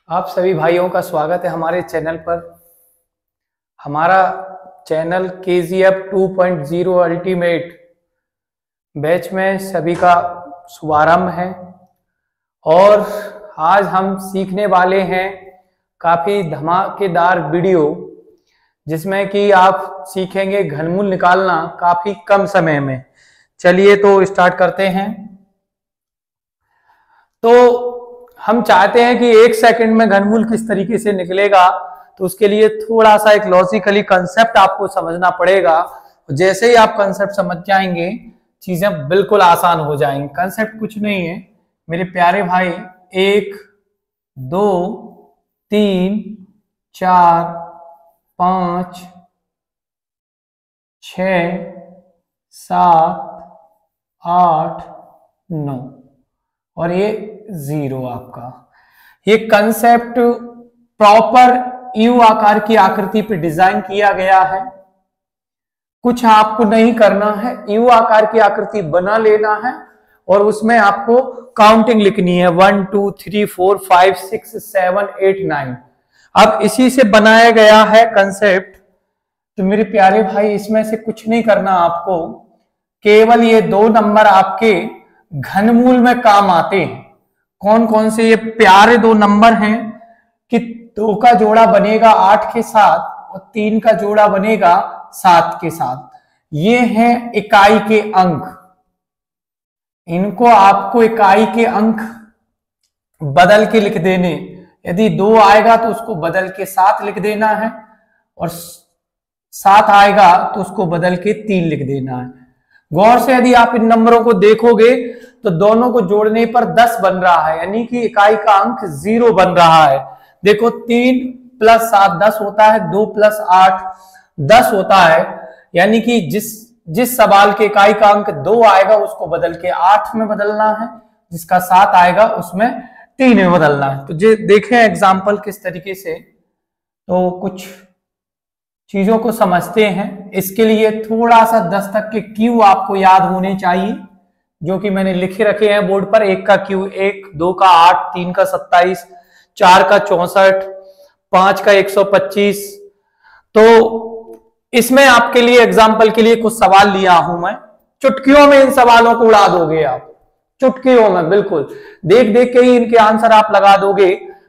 आप सभी भाइयों का स्वागत है हमारे चैनल पर। हमारा चैनल KGF 2.0 अल्टीमेट बैच में सभी का शुभारंभ है और आज हम सीखने वाले हैं काफ़ी धमाकेदार वीडियो, जिसमें कि आप सीखेंगे घनमूल निकालना काफ़ी कम समय में। चलिए तो स्टार्ट करते हैं। तो हम चाहते हैं कि 1 सेकंड में घनमूल किस तरीके से निकलेगा, तो उसके लिए थोड़ा सा एक लॉजिकली कंसेप्ट आपको समझना पड़ेगा। जैसे ही आप कंसेप्ट समझ जाएंगे चीजें बिल्कुल आसान हो जाएंगी। कंसेप्ट कुछ नहीं है मेरे प्यारे भाई, 1 2 3 4 5 6 7 8 9 और ये 0 आपका। ये कंसेप्ट प्रॉपर यू आकार की आकृति पे डिजाइन किया गया है। कुछ आपको नहीं करना है, यू आकार की आकृति बना लेना है और उसमें आपको काउंटिंग लिखनी है 1 2 3 4 5 6 7 8 9। अब इसी से बनाया गया है कंसेप्ट। तो मेरे प्यारे भाई इसमें से कुछ नहीं करना आपको, केवल ये 2 नंबर आपके घनमूल में काम आते हैं। कौन कौन से ये प्यारे 2 नंबर हैं कि 2 का जोड़ा बनेगा 8 के साथ और 3 का जोड़ा बनेगा 7 के साथ। ये हैं इकाई के अंक। इनको आपको इकाई के अंक बदल के लिख देने। यदि 2 आएगा तो उसको बदल के 7 लिख देना है और 7 आएगा तो उसको बदल के 3 लिख देना है। गौर से यदि आप इन नंबरों को देखोगे तो दोनों को जोड़ने पर 10 बन रहा है, यानी कि इकाई का अंक 0 बन रहा है। देखो 3 + 7 10 होता है, 2 + 8 10 होता है, यानी कि जिस सवाल के इकाई का अंक 2 आएगा उसको बदल के 8 में बदलना है, जिसका 7 आएगा उसमें 3 में बदलना है। तो देखें एग्जाम्पल किस तरीके से, तो कुछ चीजों को समझते हैं। इसके लिए थोड़ा सा 10 तक के क्यू आपको याद होने चाहिए, जो कि मैंने लिखे रखे हैं बोर्ड पर। 1 का क्यू 1, 2 का 8, 3 का 27, 4 का 64, 5 का 125। तो इसमें आपके लिए एग्जाम्पल के लिए कुछ सवाल लिया हूं मैं। चुटकियों में इन सवालों को उड़ा दोगे आप, चुटकियों में बिल्कुल देख देख के ही इनके आंसर आप लगा दोगे।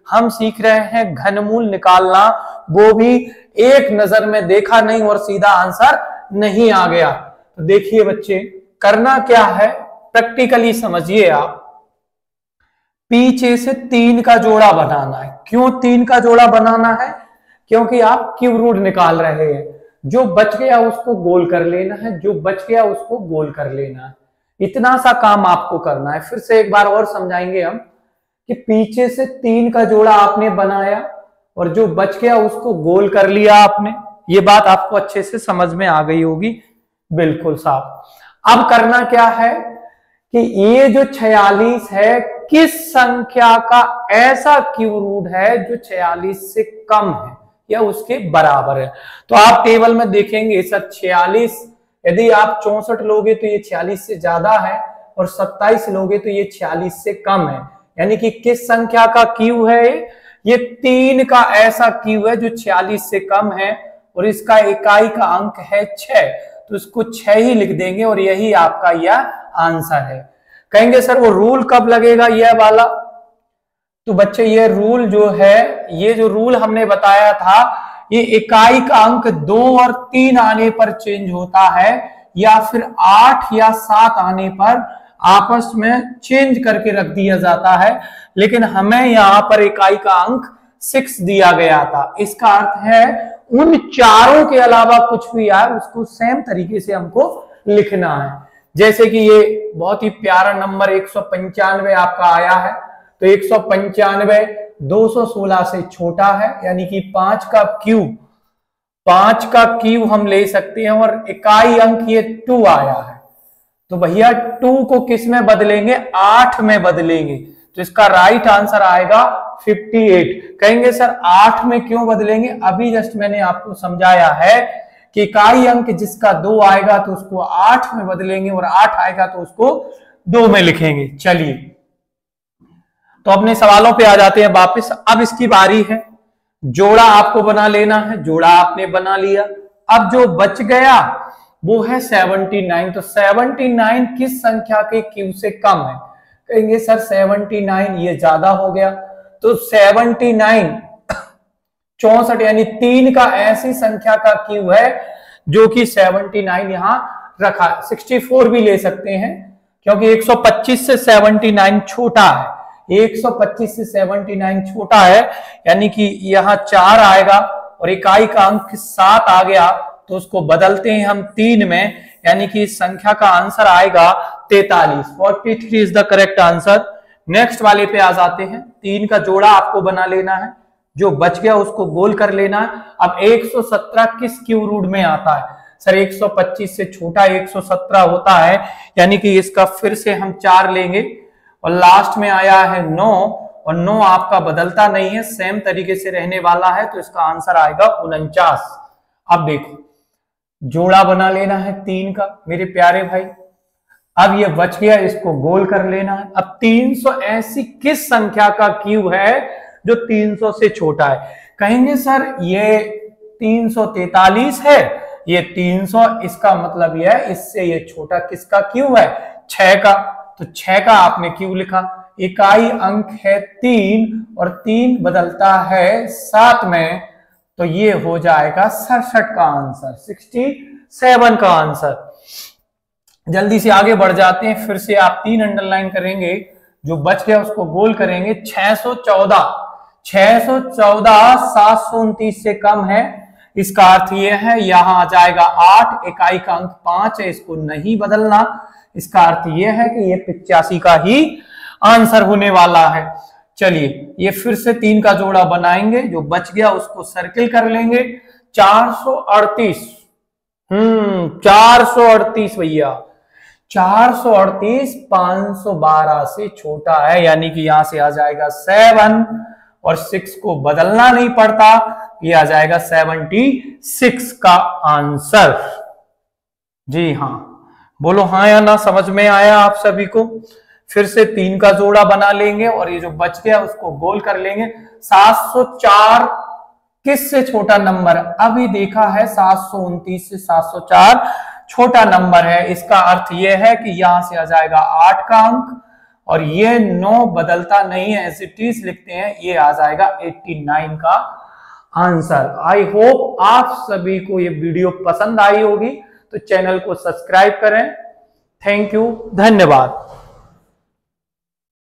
हम सीख रहे हैं घनमूल निकालना, वो भी एक नजर में देखा नहीं और सीधा आंसर नहीं आ गया। तो देखिए बच्चे, करना क्या है प्रैक्टिकली समझिए आप। पीछे से 3 का जोड़ा बनाना है। क्यों 3 का जोड़ा बनाना है? क्योंकि आप क्यूब रूट निकाल रहे हैं। जो बच गया उसको गोल कर लेना है, जो बच गया उसको गोल कर लेना है। इतना सा काम आपको करना है। फिर से एक बार और समझाएंगे हम कि पीछे से 3 का जोड़ा आपने बनाया और जो बच गया उसको गोल कर लिया आपने। ये बात आपको अच्छे से समझ में आ गई होगी, बिल्कुल साफ। अब करना क्या है कि ये जो 46 है, किस संख्या का ऐसा क्यूब रूट है जो 46 से कम है या उसके बराबर है। तो आप टेबल में देखेंगे सर 46, यदि आप 64 लोगे तो ये 46 से ज्यादा है और 27 लोगे तो ये 46 से कम है। यानी कि किस संख्या का क्यूब है ये 3 का ऐसा क्यूब है जो 46 से कम है और इसका इकाई का अंक है 6। तो इसको 6 ही लिख देंगे और यही आपका यह आंसर है। कहेंगे सर वो रूल कब लगेगा यह वाला? तो बच्चे ये रूल जो है, ये जो रूल हमने बताया था, ये इकाई का अंक 2 और 3 आने पर चेंज होता है या फिर 8 या 7 आने पर आपस में चेंज करके रख दिया जाता है। लेकिन हमें यहां पर इकाई का अंक 6 दिया गया था। इसका अर्थ है उन चारों के अलावा कुछ भी आए उसको सेम तरीके से हमको लिखना है। जैसे कि ये बहुत ही प्यारा नंबर 195 आपका आया है, तो 195 216 से छोटा है, यानी कि 5 का क्यूब हम ले सकते हैं और इकाई अंक ये 2 आया है। तो भैया 2 को किस में बदलेंगे? 8 में बदलेंगे। तो इसका राइट आंसर आएगा 58। कहेंगे सर 8 में क्यों बदलेंगे? अभी जस्ट मैंने आपको समझाया है कि इकाई अंक जिसका 2 आएगा तो उसको 8 में बदलेंगे और 8 आएगा तो उसको 2 में लिखेंगे। चलिए तो अपने सवालों पे आ जाते हैं वापस। अब इसकी बारी है, जोड़ा आपको बना लेना है, जोड़ा आपने बना लिया। अब जो बच गया वो है 79। तो 79 किस संख्या के क्यू से कम है? कहेंगे सर 79 ये ज्यादा हो गया, तो 79 64 यानी 3 का ऐसी संख्या का क्यू है जो कि 79 यहां रखा। 64 भी ले सकते हैं क्योंकि 125 से 79 छोटा है, 125 से 79 छोटा है, यानी कि यहां 4 आएगा और इकाई का अंक 7 आ गया, तो उसको बदलते हैं हम 3 में, यानी कि इस संख्या का आंसर आएगा 43। 43 is the correct answer. Next वाले पे आ जाते हैं। 3 का जोड़ा आपको बना लेना है, जो बच गया उसको गोल कर लेना है। अब 117 किस क्यू रूट में आता है? सर 125 से छोटा 117 होता है, यानी कि इसका फिर से हम 4 लेंगे और लास्ट में आया है 9, और 9 आपका बदलता नहीं है, सेम तरीके से रहने वाला है, तो इसका आंसर आएगा 49। अब देखो जोड़ा बना लेना है 3 का मेरे प्यारे भाई। अब ये बच गया, इसको गोल कर लेना है। अब 300 ऐसी किस संख्या का क्यू है जो 300 से छोटा है? कहेंगे सर ये 343 है, ये 300, इसका मतलब यह है इससे ये छोटा किसका क्यू है? 6 का। तो 6 का आपने क्यू लिखा। इकाई अंक है 3 और 3 बदलता है 7 में, तो ये हो जाएगा 67 का आंसर, 67 का आंसर। जल्दी से आगे बढ़ जाते हैं। फिर से आप 3 अंडरलाइन करेंगे, जो बच गया उसको गोल करेंगे। 614 729 से कम है, इसका अर्थ यह है यहां आ जाएगा 8, इकाई का अंक 5 है, इसको नहीं बदलना। इसका अर्थ यह है कि ये 85 का ही आंसर होने वाला है। चलिए ये फिर से 3 का जोड़ा बनाएंगे, जो बच गया उसको सर्किल कर लेंगे। 438 438 भैया, 438 512 से छोटा है, यानी कि यहां से आ जाएगा 7 और 6 को बदलना नहीं पड़ता, ये आ जाएगा 76 का आंसर। जी हाँ, बोलो हाँ या ना, समझ में आया आप सभी को? फिर से 3 का जोड़ा बना लेंगे और ये जो बच गया उसको गोल कर लेंगे। 704 किस से छोटा नंबर? अभी देखा है 729 से 704 छोटा नंबर है, इसका अर्थ यह है कि यहां से आ जाएगा 8 का अंक, और ये 9 बदलता नहीं है, एज इट इज लिखते हैं, ये आ जाएगा 89 का आंसर। आई होप आप सभी को ये वीडियो पसंद आई होगी, तो चैनल को सब्सक्राइब करें। थैंक यू, धन्यवाद।